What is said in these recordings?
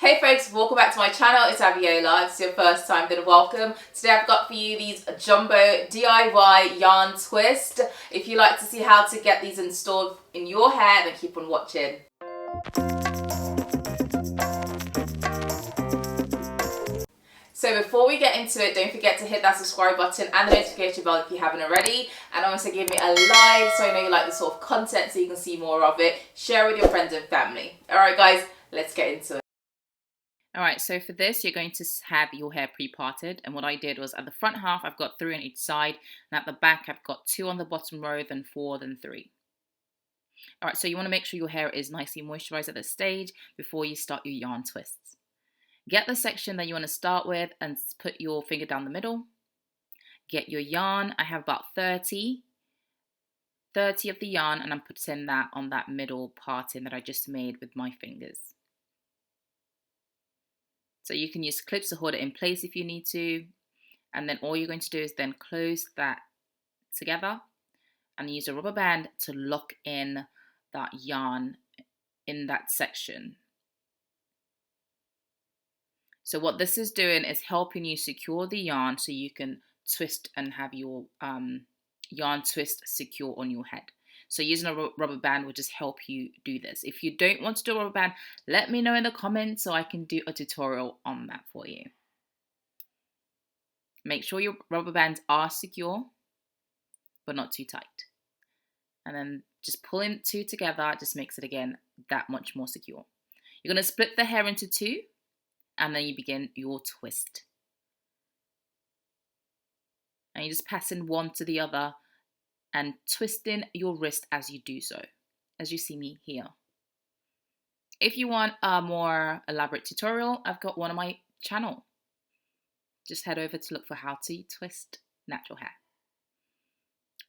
Hey folks, welcome back to my channel. It's Abiola. If it's your first time, then welcome. Today I've got for you these jumbo DIY yarn twist. If you like to see how to get these installed in your hair, then keep on watching. So before we get into it, don't forget to hit that subscribe button and the notification bell if you haven't already. And also give me a like so I know you like this sort of content so you can see more of it. Share with your friends and family. Alright guys, let's get into it. Alright, so for this, you're going to have your hair pre-parted, and what I did was at the front half, I've got 3 on each side, and at the back, I've got 2 on the bottom row, then 4, then 3. Alright, so you want to make sure your hair is nicely moisturized at this stage before you start your yarn twists. Get the section that you want to start with and put your finger down the middle. Get your yarn. I have about 30 of the yarn, and I'm putting that on that middle parting that I just made with my fingers. So you can use clips to hold it in place if you need to. And then all you're going to do is then close that together and use a rubber band to lock in that yarn in that section. So what this is doing is helping you secure the yarn so you can twist and have your yarn twist secure on your head. So using a rubber band will just help you do this. If you don't want to do a rubber band, let me know in the comments so I can do a tutorial on that for you. Make sure your rubber bands are secure, but not too tight. And then just pulling 2 together just makes it again that much more secure. You're going to split the hair into 2 and then you begin your twist. And you just pass in one to the other and twisting your wrist as you do so, as you see me here. If you want a more elaborate tutorial, I've got one on my channel. Just head over to look for how to twist natural hair.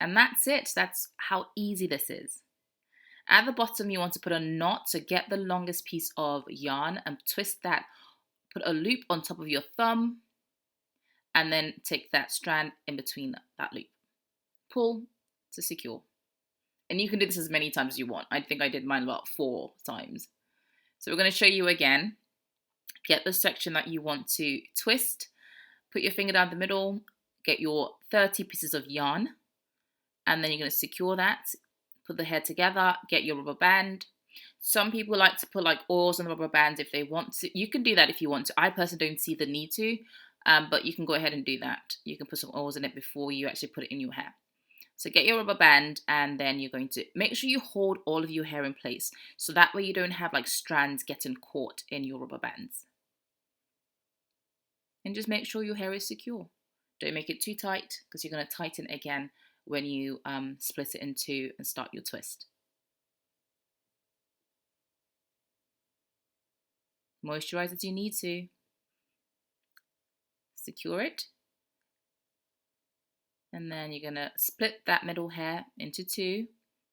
And that's it. That's how easy this is. At the bottom, you want to put a knot, so get the longest piece of yarn and twist that. Put a loop on top of your thumb and then take that strand in between that loop. Pull to secure. And you can do this as many times as you want. I think I did mine about 4 times. So we're going to show you again. Get the section that you want to twist. Put your finger down the middle. Get your 30 pieces of yarn. And then you're going to secure that. Put the hair together. Get your rubber band. Some people like to put like oils on the rubber bands if they want to. You can do that if you want to. I personally don't see the need to. But you can go ahead and do that. You can put some oils in it before you actually put it in your hair. So get your rubber band and then you're going to make sure you hold all of your hair in place. So that way you don't have like strands getting caught in your rubber bands. And just make sure your hair is secure. Don't make it too tight because you're going to tighten it again when you split it in 2 and start your twist. Moisturize as you need to. Secure it. And then you're going to split that middle hair into 2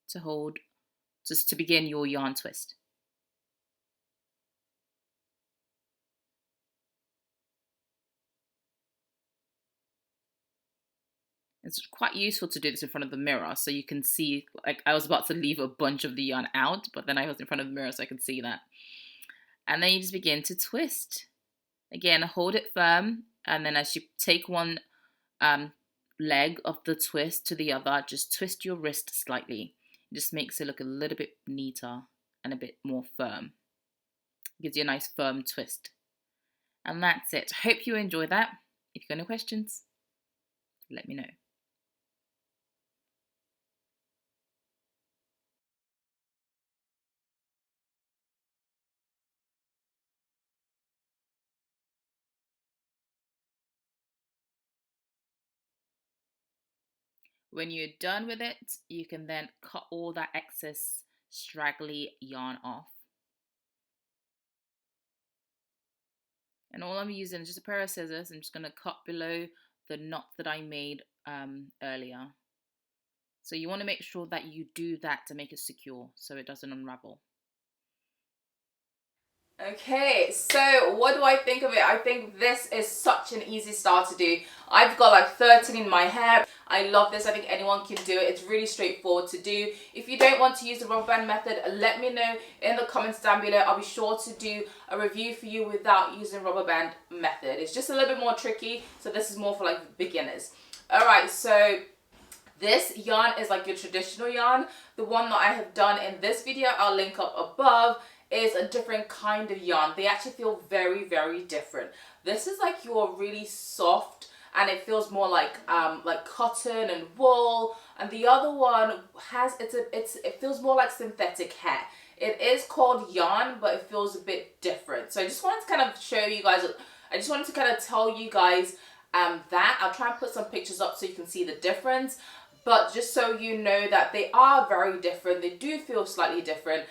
to hold, just to begin your yarn twist. It's quite useful to do this in front of the mirror so you can see, like I was about to leave a bunch of the yarn out, but then I was in front of the mirror so I could see that. And then you just begin to twist. Again, hold it firm, and then as you take one leg of the twist to the other, just twist your wrist slightly. It just makes it look a little bit neater and a bit more firm. Gives you a nice firm twist. And that's it. Hope you enjoy that. If you've got any questions, let me know. When you're done with it, you can then cut all that excess straggly yarn off. And all I'm using is just a pair of scissors. I'm just going to cut below the knot that I made earlier. So you want to make sure that you do that to make it secure so it doesn't unravel. Okay, so what do I think of it? I think this is such an easy style to do. I've got like 13 in my hair. I love this. I think anyone can do it. It's really straightforward to do. If you don't want to use the rubber band method, let me know in the comments down below. I'll be sure to do a review for you without using rubber band method. It's just a little bit more tricky, so this is more for like beginners. Alright, so this yarn is like your traditional yarn. The one that I have done in this video, I'll link up above, is a different kind of yarn. They actually feel very, very different. This is like your really soft, and it feels more like cotton and wool, and the other one has it feels more like synthetic hair. It is called yarn, but it feels a bit different. So I just wanted to kind of show you guys, I just wanted to kind of tell you guys that. I'll try and put some pictures up so you can see the difference, but just so you know that they are very different. They do feel slightly different.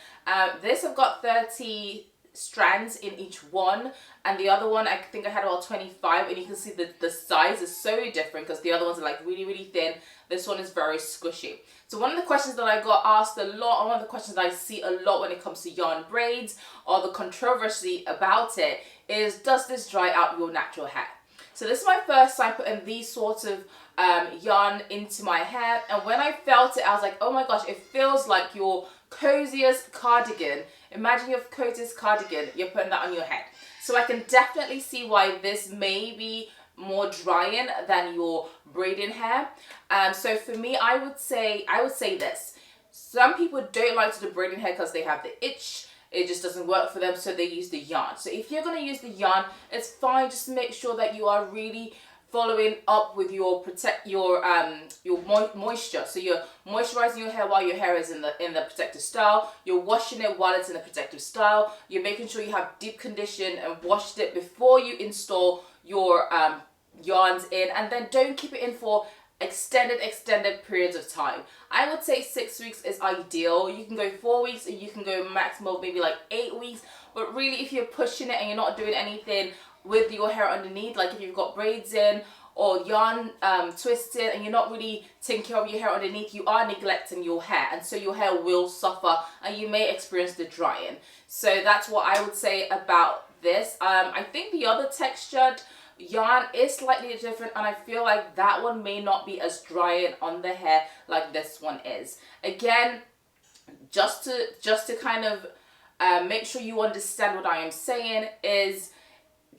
This I've got 30 strands in each one, and the other one I think I had about 25, and you can see the size is so different because the other ones are like really, really thin. This one is very squishy. So one of the questions that I got asked a lot, and one of the questions that I see a lot when it comes to yarn braids, or the controversy about it, is does this dry out your natural hair? So this is my first time putting these sorts of yarn into my hair, and when I felt it, I was like, oh my gosh, it feels like your coziest cardigan. Imagine your coziest cardigan, you're putting that on your head. So I can definitely see why this may be more drying than your braiding hair. So for me, I would say this. Some people don't like to do braiding hair because they have the itch. It just doesn't work for them, so they use the yarn. So if you're going to use the yarn, it's fine. Just make sure that you are really following up with your moisture. So you're moisturizing your hair while your hair is in the protective style. You're washing it while it's in the protective style. You're making sure you have deep conditioned and washed it before you install your yarns in, and then don't keep it in for extended periods of time. I would say 6 weeks is ideal. You can go 4 weeks, or you can go maximum maybe like 8 weeks, but really if you're pushing it and you're not doing anything with your hair underneath, like if you've got braids in or yarn twisted and you're not really taking care of your hair underneath, you are neglecting your hair, and so your hair will suffer and you may experience the drying. So that's what I would say about this. I think the other textured yarn is slightly different, and I feel like that one may not be as drying on the hair like this one is. Again, just to kind of make sure you understand what I am saying is,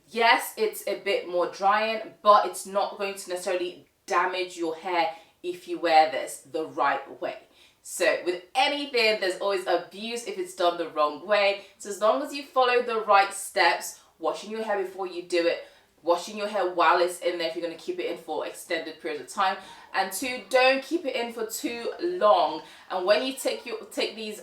yes, it's a bit more drying, but it's not going to necessarily damage your hair if you wear this the right way. So with anything, there's always abuse if it's done the wrong way. So as long as you follow the right steps, washing your hair before you do it, washing your hair while it's in there if you're going to keep it in for extended periods of time, and 2, don't keep it in for too long. And when you take these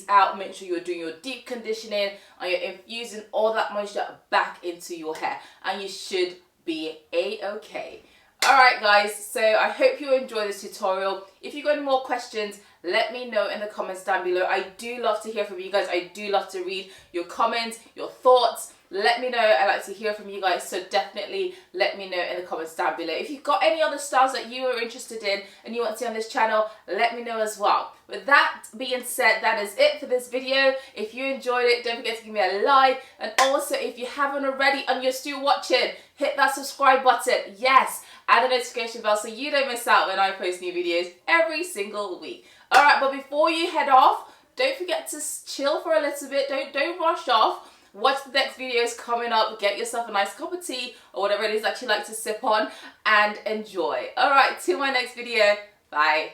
out, make sure you're doing your deep conditioning and you're infusing all that moisture back into your hair, and you should be a-okay. Alright guys, so I hope you enjoyed this tutorial. If you've got any more questions, let me know in the comments down below. I do love to hear from you guys. I do love to read your comments, your thoughts. Let me know. I like to hear from you guys, so definitely let me know in the comments down below. If you've got any other styles that you are interested in and you want to see on this channel, let me know as well. With that being said, that is it for this video. If you enjoyed it, don't forget to give me a like, and also if you haven't already and you're still watching, hit that subscribe button, yes, and the notification bell so you don't miss out when I post new videos every single week. Alright, but before you head off, don't forget to chill for a little bit. Don't rush off. Watch the next videos coming up. Get yourself a nice cup of tea or whatever it is that you like to sip on, and enjoy. Alright, till my next video. Bye.